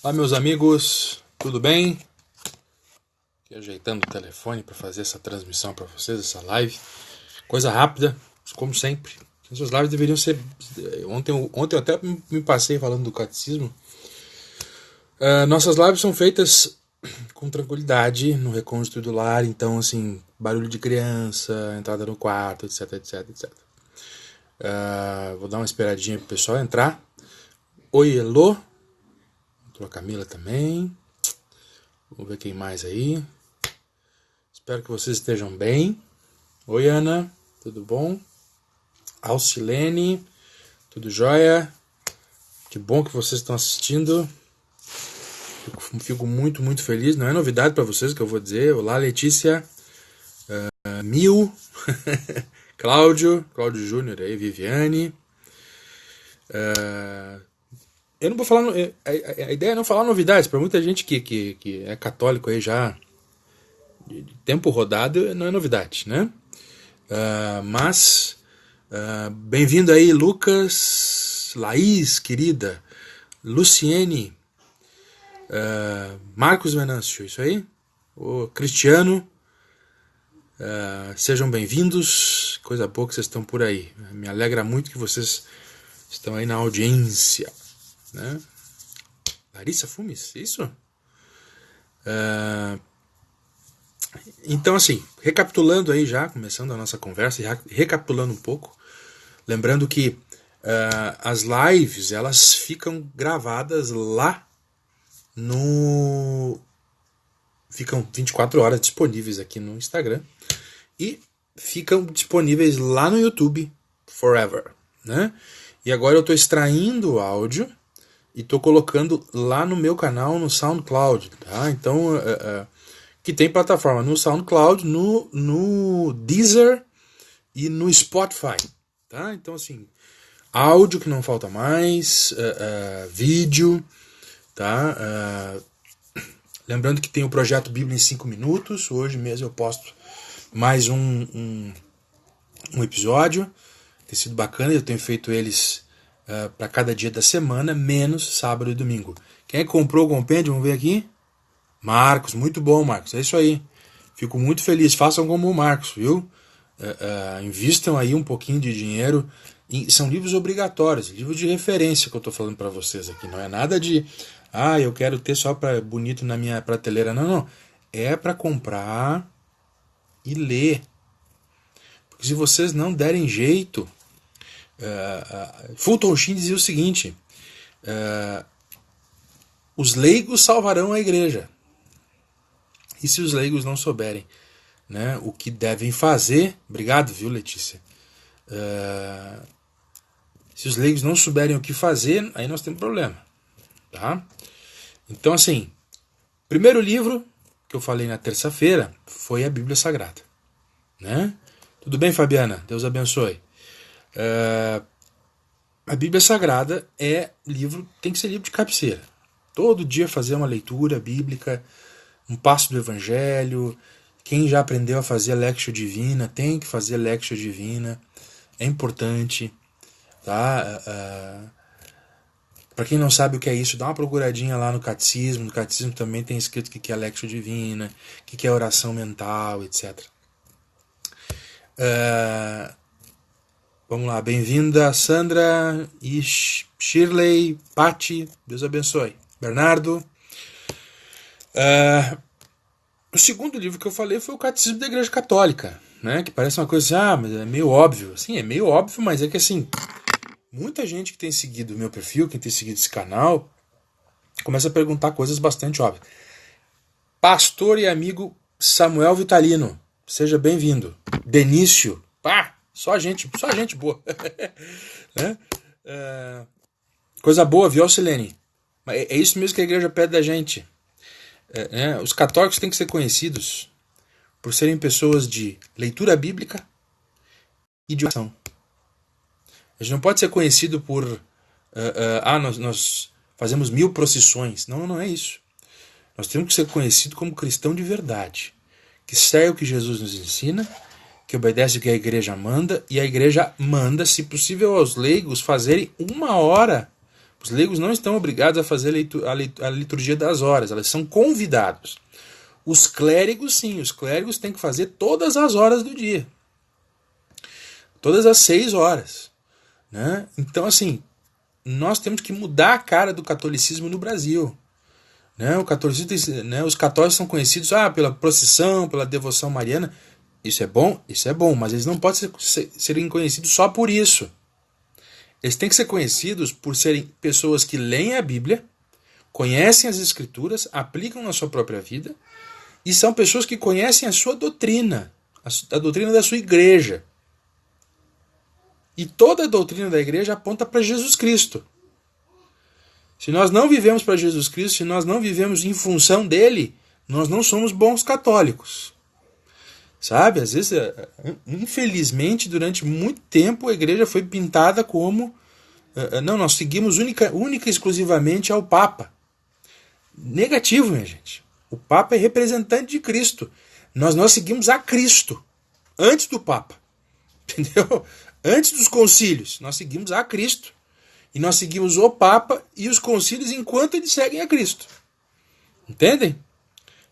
Olá, meus amigos, tudo bem? Aqui ajeitando o telefone para fazer essa transmissão para vocês, essa live. Coisa rápida, como sempre. Essas lives deveriam ser... Ontem eu até me passei falando do catecismo. Nossas lives são feitas com tranquilidade, no recôndito do lar. Então, assim, barulho de criança, entrada no quarto, etc, etc, etc. Vou dar uma esperadinha pro pessoal entrar. Oi, Elô. Entrou a Camila também. Vamos ver quem mais aí. Espero que vocês estejam bem. Oi, Ana. Tudo bom? Alcilene. Tudo jóia? Que bom que vocês estão assistindo. Fico muito, muito feliz. Não é novidade para vocês que eu vou dizer. Olá, Letícia. Mil. Cláudio Júnior aí. Viviane. Eu não vou falar... A ideia é não falar novidades. Para muita gente que é católico aí já de tempo rodado, não é novidade, né? Mas bem-vindo aí, Lucas, Laís, querida, Luciene, Marcos Venâncio, isso aí? O Cristiano, sejam bem-vindos. Coisa boa que vocês estão por aí. Me alegra muito que vocês estão aí na audiência, né? Larissa Fumes, isso? Então, assim, recapitulando aí já, começando a nossa conversa, recapitulando um pouco, lembrando que as lives, elas ficam gravadas lá no... Ficam 24 horas disponíveis aqui no Instagram e ficam disponíveis lá no YouTube forever, né? E agora eu estou extraindo o áudio e estou colocando lá no meu canal no SoundCloud, tá? Então... que tem plataforma no SoundCloud, no Deezer e no Spotify, tá? Então, assim, áudio que não falta mais, vídeo, tá? Lembrando que tem o projeto Bíblia em 5 minutos, hoje mesmo eu posto mais um episódio, tem sido bacana, eu tenho feito eles para cada dia da semana, menos sábado e domingo. Quem é que comprou o compêndio, vamos ver aqui? Marcos, muito bom, Marcos, é isso aí. Fico muito feliz, façam como o Marcos, viu? Invistam aí um pouquinho de dinheiro. São livros obrigatórios, livros de referência que eu estou falando para vocês aqui. Não é nada de, eu quero ter só para bonito na minha prateleira. Não, não. É para comprar e ler. Porque se vocês não derem jeito... Fulton Sheen dizia o seguinte... os leigos salvarão a igreja. E se os leigos não souberem, né, o que devem fazer... Obrigado, viu, Letícia? Se os leigos não souberem o que fazer, aí nós temos problema. Tá? Então, assim, primeiro livro que eu falei na terça-feira foi a Bíblia Sagrada. Né? Tudo bem, Fabiana? Deus abençoe. A Bíblia Sagrada tem que ser livro de cabeceira. Todo dia fazer uma leitura bíblica, um passo do Evangelho. Quem já aprendeu a fazer a Lectio Divina, tem que fazer a Lectio Divina. É importante. Tá? Para quem não sabe o que é isso, dá uma procuradinha lá no Catecismo. No Catecismo também tem escrito o que é a Lectio Divina, o que é oração mental, etc. Vamos lá, bem-vinda Sandra e Shirley, Patti, Deus abençoe. Bernardo. O segundo livro que eu falei foi o Catecismo da Igreja Católica, né? Que parece uma coisa assim, mas é meio óbvio. Sim, é meio óbvio, mas é que assim, muita gente que tem seguido o meu perfil, quem tem seguido esse canal, começa a perguntar coisas bastante óbvias. Pastor e amigo Samuel Vitalino, seja bem-vindo. Denício, só gente boa. Né? Coisa boa, viu, Silene? É isso mesmo que a igreja pede da gente. Os católicos têm que ser conhecidos por serem pessoas de leitura bíblica e de oração. A gente não pode ser conhecido por nós fazemos 1000 procissões. Não, não é isso. Nós temos que ser conhecidos como cristão de verdade, que segue o que Jesus nos ensina, que obedece o que a igreja manda, e a igreja manda, se possível, aos leigos fazerem 1 hora Os leigos não estão obrigados a fazer a liturgia das horas, elas são convidados. Os clérigos, sim, os clérigos têm que fazer todas as horas do dia. Todas as 6 horas. Né? Então, assim, nós temos que mudar a cara do catolicismo no Brasil. Né? O catolicismo, né? Os católicos são conhecidos pela procissão, pela devoção mariana. Isso é bom, mas eles não podem serem conhecidos só por isso. Eles têm que ser conhecidos por serem pessoas que leem a Bíblia, conhecem as Escrituras, aplicam na sua própria vida, e são pessoas que conhecem a sua doutrina, a doutrina da sua igreja. E toda a doutrina da igreja aponta para Jesus Cristo. Se nós não vivemos para Jesus Cristo, se nós não vivemos em função dele, nós não somos bons católicos. Sabe? Às vezes, infelizmente, durante muito tempo a igreja foi pintada como não, nós seguimos única e exclusivamente ao Papa. Negativo, minha gente. O Papa é representante de Cristo. Nós seguimos a Cristo antes do Papa. Entendeu? Antes dos concílios, nós seguimos a Cristo. E nós seguimos o Papa e os concílios enquanto eles seguem a Cristo. Entendem?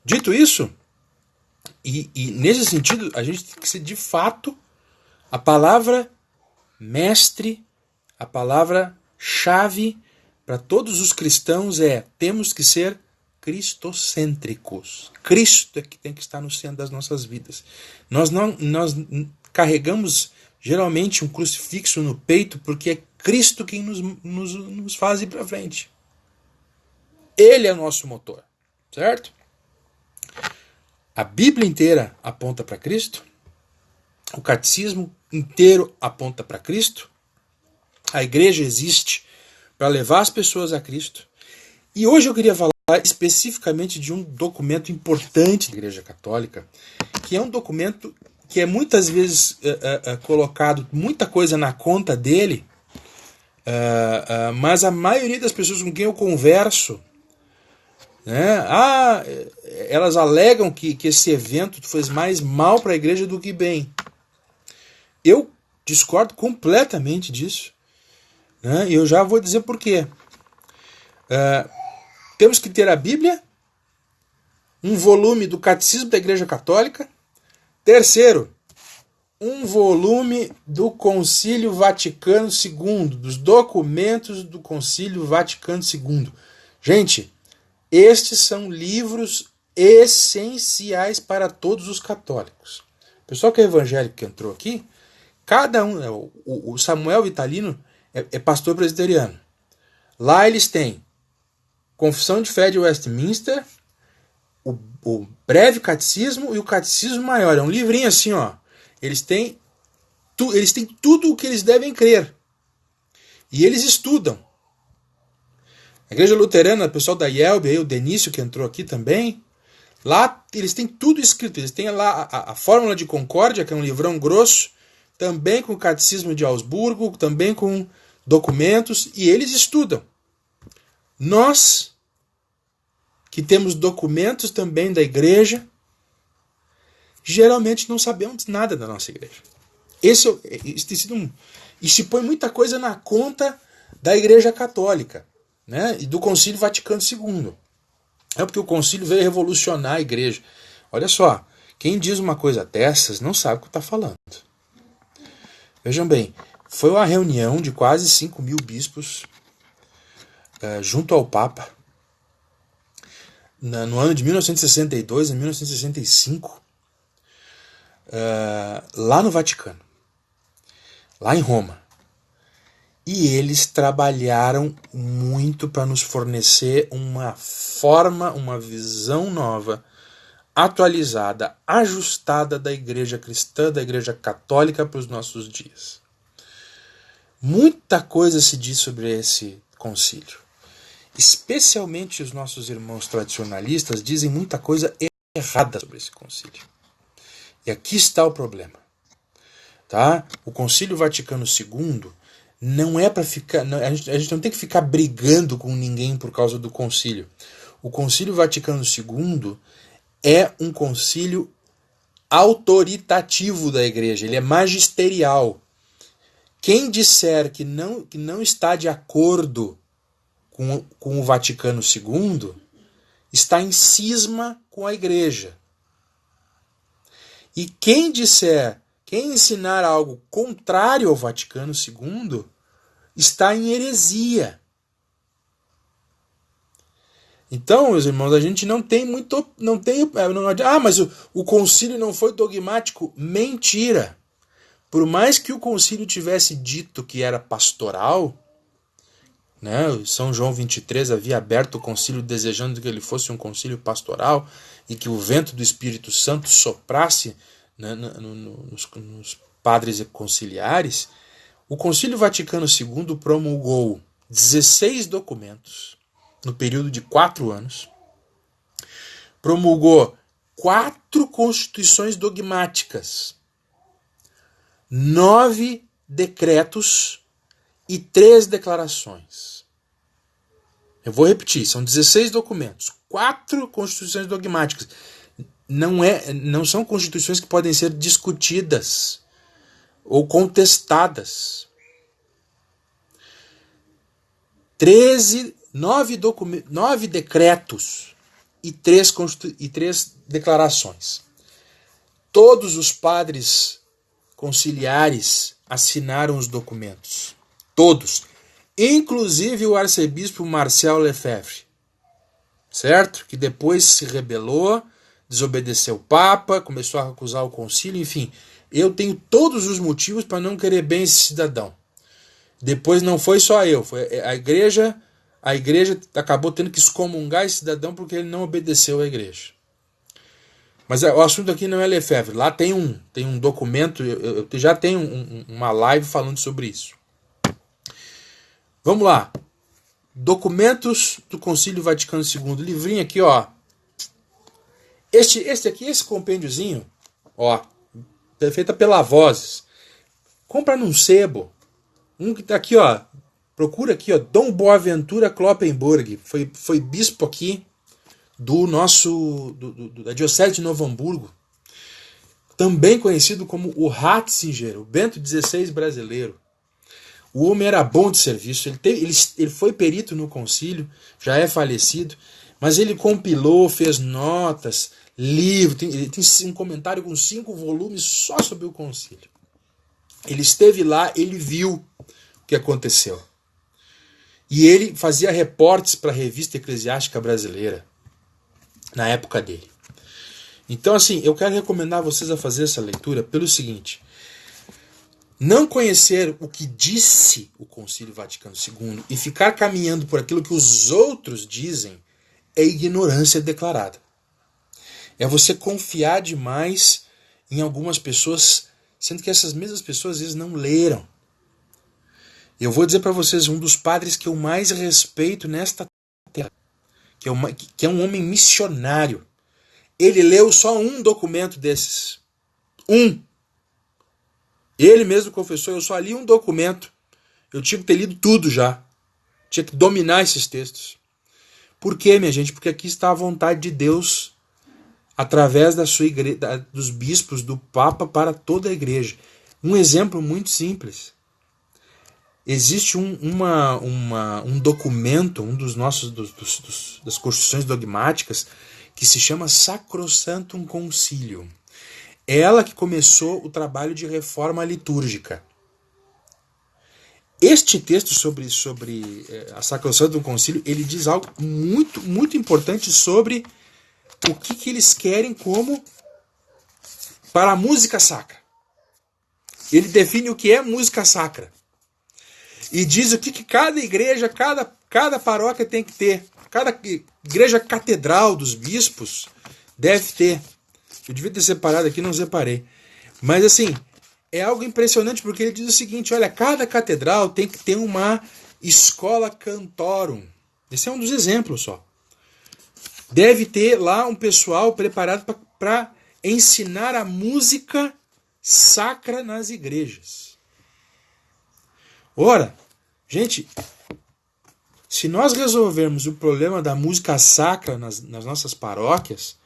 Dito isso, e nesse sentido, a gente tem que ser de fato a palavra mestre, a palavra chave para todos os cristãos temos que ser cristocêntricos. Cristo é que tem que estar no centro das nossas vidas. Nós carregamos geralmente um crucifixo no peito porque é Cristo quem nos faz ir para frente. Ele é o nosso motor, certo? A Bíblia inteira aponta para Cristo, o catecismo inteiro aponta para Cristo, a igreja existe para levar as pessoas a Cristo. E hoje eu queria falar especificamente de um documento importante da Igreja Católica, que é um documento que é muitas vezes colocado muita coisa na conta dele, mas a maioria das pessoas com quem eu converso, né, elas alegam que esse evento fez mais mal para a igreja do que bem. Eu discordo completamente disso, né, e eu já vou dizer por quê. Temos que ter a Bíblia, um volume do Catecismo da Igreja Católica. Terceiro, um volume do Concílio Vaticano II, dos documentos do Concílio Vaticano II. Gente, estes são livros essenciais para todos os católicos. O pessoal que é evangélico que entrou aqui, cada um, o Samuel Vitalino é pastor presbiteriano. Lá eles têm Confissão de Fé de Westminster, o Breve Catecismo e o Catecismo Maior. É um livrinho assim, ó. Eles têm tudo o que eles devem crer. E eles estudam. A Igreja Luterana, o pessoal da IELB, aí, o Denício que entrou aqui também, lá eles têm tudo escrito. Eles têm lá a Fórmula de Concórdia, que é um livrão grosso, também com o Catecismo de Augsburgo, também com documentos, e eles estudam. Nós, que temos documentos também da igreja, geralmente não sabemos nada da nossa igreja. Isso tem sido e se põe muita coisa na conta da Igreja Católica, né, e do Concílio Vaticano II. É porque o concílio veio revolucionar a igreja. Olha só, quem diz uma coisa dessas não sabe o que está falando. Vejam bem, foi uma reunião de quase 5.000 bispos junto ao Papa, no ano de 1962 a 1965, lá no Vaticano, lá em Roma. E eles trabalharam muito para nos fornecer uma forma, uma visão nova, atualizada, ajustada da igreja cristã, da igreja católica para os nossos dias. Muita coisa se diz sobre esse concílio. Especialmente os nossos irmãos tradicionalistas dizem muita coisa errada sobre esse concílio. E aqui está o problema. Tá? O Concílio Vaticano II não é para ficar... A gente não tem que ficar brigando com ninguém por causa do concílio. O Concílio Vaticano II é um concílio autoritativo da igreja. Ele é magisterial. Quem disser que não está de acordo com o Vaticano II está em cisma com a Igreja. E quem ensinar algo contrário ao Vaticano II está em heresia. Então, meus irmãos, a gente não tem muito. Mas o concílio não foi dogmático. Mentira! Por mais que o concílio tivesse dito que era pastoral, né, São João 23 havia aberto o concílio desejando que ele fosse um concílio pastoral e que o vento do Espírito Santo soprasse, né, nos padres conciliares, o Concílio Vaticano II promulgou 16 documentos no período de 4 anos, promulgou 4 constituições dogmáticas, 9 decretos e 3 declarações. Eu vou repetir, são 16 documentos, 4 constituições dogmáticas. Não são constituições que podem ser discutidas ou contestadas. 9 decretos e 3 declarações. Todos os padres conciliares assinaram os documentos. Todos. Inclusive o arcebispo Marcel Lefebvre. Certo? Que depois se rebelou, desobedeceu o Papa, começou a recusar o concílio, enfim. Eu tenho todos os motivos para não querer bem esse cidadão. Depois não foi só eu, foi a igreja acabou tendo que excomungar esse cidadão porque ele não obedeceu à igreja. Mas o assunto aqui não é Lefebvre. Lá tem um documento, eu já tenho uma live falando sobre isso. Vamos lá. Documentos do Concílio Vaticano II. Livrinho aqui, ó. Esse compêndiozinho, ó, feita pela Vozes. Compra num sebo. Um que tá aqui, ó. Procura aqui, ó. Dom Boaventura Kloppenburg. Foi bispo aqui da Diocese de Novo Hamburgo. Também conhecido como o Ratzinger, o Bento XVI brasileiro. O homem era bom de serviço. Ele foi perito no concílio, já é falecido, mas ele compilou, fez notas, livro. Ele tem um comentário com 5 volumes só sobre o concílio. Ele esteve lá, ele viu o que aconteceu. E ele fazia reportes para a Revista Eclesiástica Brasileira, na época dele. Então, assim, eu quero recomendar vocês a fazer essa leitura pelo seguinte: não conhecer o que disse o Concílio Vaticano II e ficar caminhando por aquilo que os outros dizem é ignorância declarada. É você confiar demais em algumas pessoas, sendo que essas mesmas pessoas às vezes não leram. Eu vou dizer para vocês, um dos padres que eu mais respeito nesta terra, que é um homem missionário, ele leu só um documento desses. Ele mesmo confessou, eu só li um documento. Eu tinha que ter lido tudo já. Tinha que dominar esses textos. Por quê, minha gente? Porque aqui está a vontade de Deus, através da sua igreja, dos bispos, do Papa, para toda a igreja. Um exemplo muito simples. Existe um documento, um dos nossos das constituições dogmáticas, que se chama Sacrosanctum Concilium. É ela que começou o trabalho de reforma litúrgica. Este texto sobre a Sacrosanctum Concilium, ele diz algo muito, muito importante sobre o que eles querem como para a música sacra. Ele define o que é música sacra. E diz o que cada igreja, cada paróquia tem que ter. Cada igreja catedral dos bispos deve ter. Eu devia ter separado aqui, não separei. Mas assim, é algo impressionante porque ele diz o seguinte: olha, cada catedral tem que ter uma escola cantorum. Esse é um dos exemplos só. Deve ter lá um pessoal preparado para ensinar a música sacra nas igrejas. Ora, gente, se nós resolvermos o problema da música sacra nas nossas paróquias,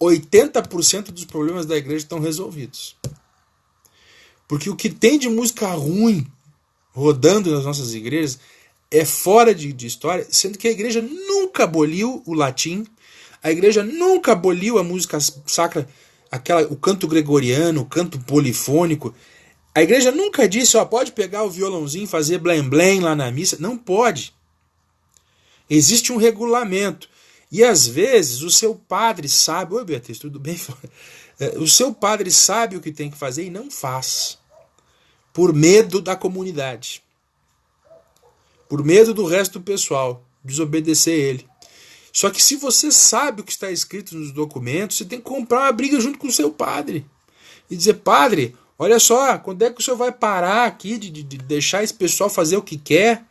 80% dos problemas da igreja estão resolvidos. Porque o que tem de música ruim rodando nas nossas igrejas é fora de história, sendo que a igreja nunca aboliu o latim, a igreja nunca aboliu a música sacra, o canto gregoriano, o canto polifônico. A igreja nunca disse, ó, pode pegar o violãozinho e fazer blém-blém lá na missa. Não pode. Existe um regulamento. E às vezes o seu padre sabe... Oi, Beatriz, tudo bem? O seu padre sabe o que tem que fazer e não faz. Por medo da comunidade. Por medo do resto do pessoal. Desobedecer ele. Só que se você sabe o que está escrito nos documentos, você tem que comprar uma briga junto com o seu padre. E dizer, padre, olha só, quando é que o senhor vai parar aqui de deixar esse pessoal fazer o que quer?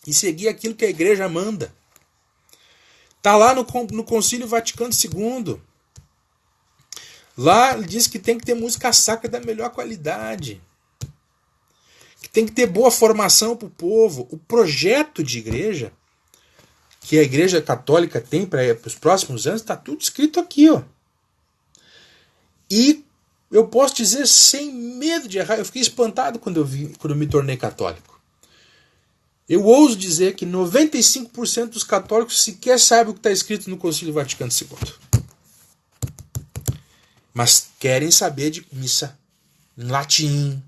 E seguir aquilo que a igreja manda. Está lá no Concílio Vaticano II. Lá diz que tem que ter música sacra da melhor qualidade. Que tem que ter boa formação para o povo. O projeto de igreja que a Igreja Católica tem para os próximos anos está tudo escrito aqui, ó. E eu posso dizer sem medo de errar, eu fiquei espantado quando eu me tornei católico. Eu ouso dizer que 95% dos católicos sequer sabem o que está escrito no Concílio Vaticano II. Mas querem saber de missa em latim,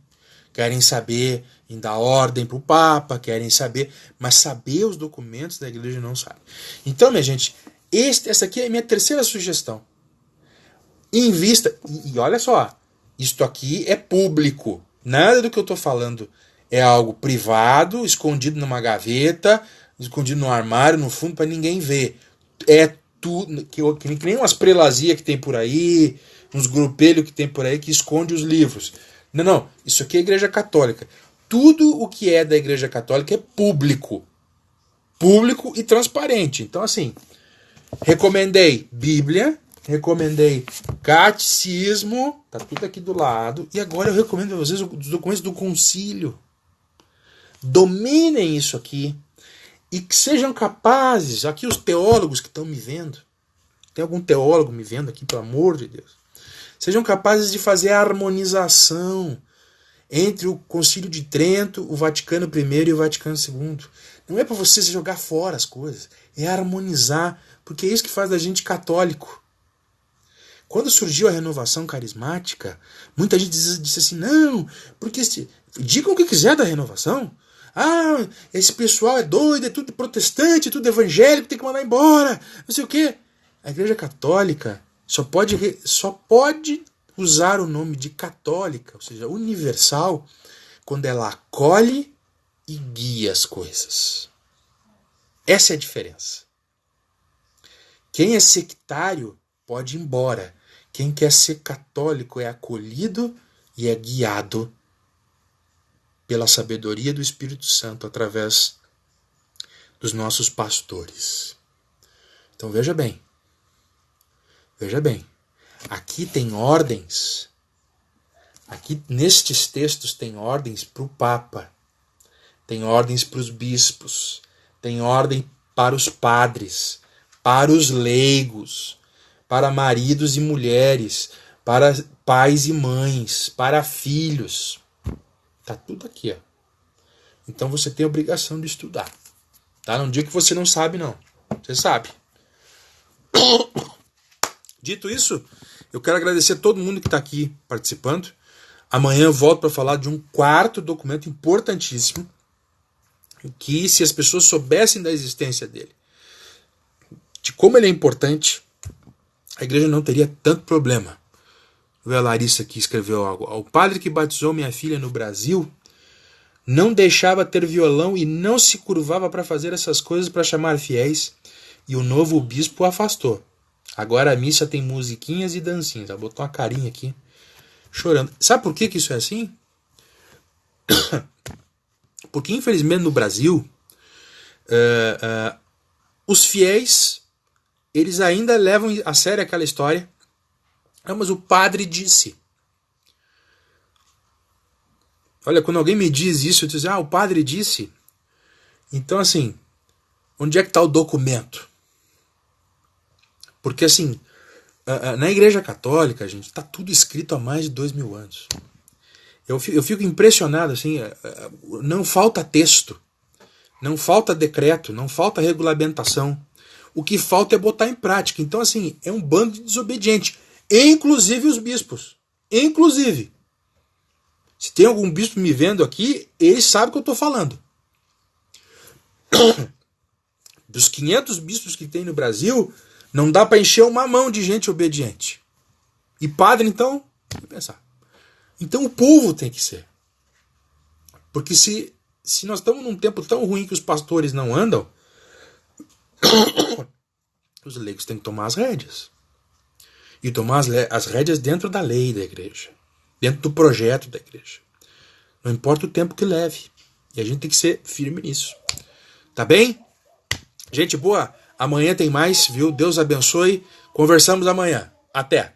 querem saber em dar ordem para o Papa, querem saber, mas saber os documentos da igreja não sabe. Então, minha gente, essa aqui é a minha terceira sugestão. Invista, e olha só, isto aqui é público. Nada do que eu estou falando é algo privado, escondido numa gaveta, escondido no armário, no fundo, para ninguém ver. É tudo, que nem umas prelazias que tem por aí, uns grupelhos que tem por aí que esconde os livros. Não, isso aqui é a Igreja Católica. Tudo o que é da Igreja Católica é público. Público e transparente. Então, assim, recomendei Bíblia, recomendei Catecismo, tá tudo aqui do lado, e agora eu recomendo a vocês os documentos do concílio. Dominem isso aqui e que sejam capazes, aqui os teólogos que estão me vendo, tem algum teólogo me vendo aqui, pelo amor de Deus, sejam capazes de fazer a harmonização entre o Concílio de Trento, o Vaticano I e o Vaticano II. Não é para você jogar fora as coisas, é harmonizar, porque é isso que faz da gente católico. Quando surgiu a renovação carismática, muita gente disse assim, não, porque digam o que quiser da renovação. Ah, esse pessoal é doido, é tudo protestante, é tudo evangélico, tem que mandar embora, não sei o quê. A Igreja Católica só pode usar o nome de católica, ou seja, universal, quando ela acolhe e guia as coisas. Essa é a diferença. Quem é sectário pode ir embora. Quem quer ser católico é acolhido e é guiado pela sabedoria do Espírito Santo através dos nossos pastores. Então veja bem. Aqui tem ordens. Aqui nestes textos tem ordens para o Papa. Tem ordens para os bispos. Tem ordem para os padres. Para os leigos. Para maridos e mulheres. Para pais e mães. Para filhos. Está tudo aqui, ó. Então você tem a obrigação de estudar. Tá? Não digo que você não sabe, não. Você sabe. Dito isso, eu quero agradecer a todo mundo que está aqui participando. Amanhã eu volto para falar de um quarto documento importantíssimo, que se as pessoas soubessem da existência dele, de como ele é importante, a igreja não teria tanto problema. A Larissa aqui escreveu algo. O padre que batizou minha filha no Brasil não deixava ter violão e não se curvava para fazer essas coisas para chamar fiéis, e o novo bispo o afastou. Agora a missa tem musiquinhas e dancinhas. Ela botou uma carinha aqui, chorando. Sabe por que isso é assim? Porque infelizmente no Brasil, os fiéis, eles ainda levam a sério aquela história. Mas o padre disse. Olha, quando alguém me diz isso, eu digo, o padre disse. Então, assim, onde é que está o documento? Porque, assim, na Igreja Católica, gente, está tudo escrito há mais de 2000 anos. Eu fico impressionado, assim, não falta texto, não falta decreto, não falta regulamentação. O que falta é botar em prática. Então, assim, é um bando de desobediente. Inclusive os bispos. Inclusive. Se tem algum bispo me vendo aqui, ele sabe o que eu estou falando. Dos 500 bispos que tem no Brasil, não dá para encher uma mão de gente obediente. E padre, então, tem que pensar. Então o povo tem que ser. Porque se nós estamos num tempo tão ruim que os pastores não andam, os leigos têm que tomar as rédeas. E tomar as rédeas dentro da lei da igreja. Dentro do projeto da igreja. Não importa o tempo que leve. E a gente tem que ser firme nisso. Tá bem? Gente boa, amanhã tem mais, viu? Deus abençoe. Conversamos amanhã. Até!